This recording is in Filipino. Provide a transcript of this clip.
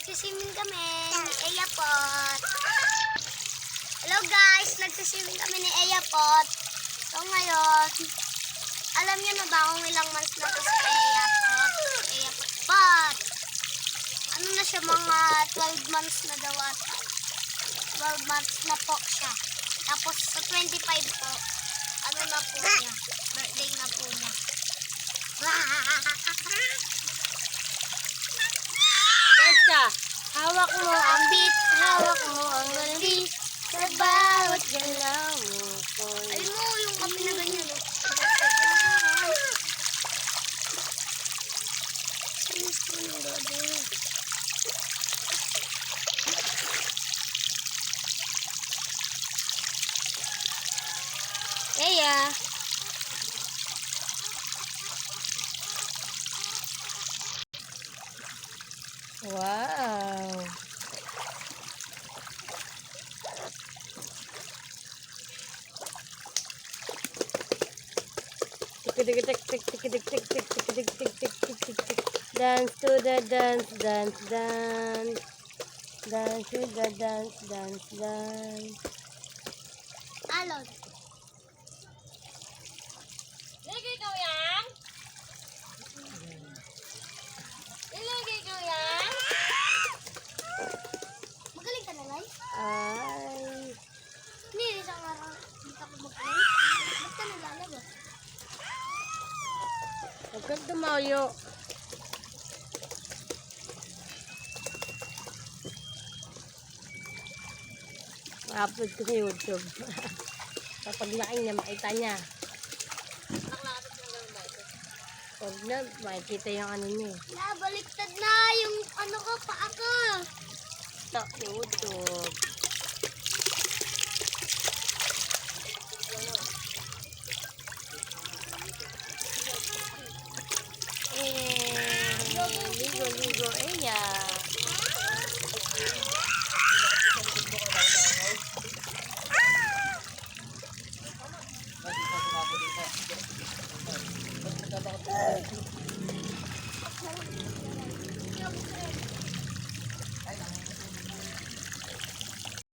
nagsiswimming kami ni Eya Pot. Hello guys, nagsiswimming kami ni Eya Pot. So ngayon, alam niyo na ba kung ilang months na to si Eya Pot? Eya Pot Pot. Ano na siya, mga 12 months na daw ata. 12 months na po siya. Tapos sa 25 po, ano na po niya? Birthday na po niya. Basta, hawak mo ang beat, hawak mo ang galing, sa bawat galaw mo ko. Ay mo, yung kape na ganyan. Eya. Wow. Dance to the dance, dance, dance. Dance to the dance, dance, dance. Alon. Ilagay ko yan? Ilagay ko yan? Magaling ka na, Lai? Ay. Hindi, isang araw. Hindi ka pa magaling. Ba't ka nalalabas? Huwag kang tumayo. Ma-upload ko sa YouTube. Kapag laki niya, makita niya. Huwag na, makikita yung ano niya. Nabaliktad na yung ano ko, paa ko. Sa YouTube.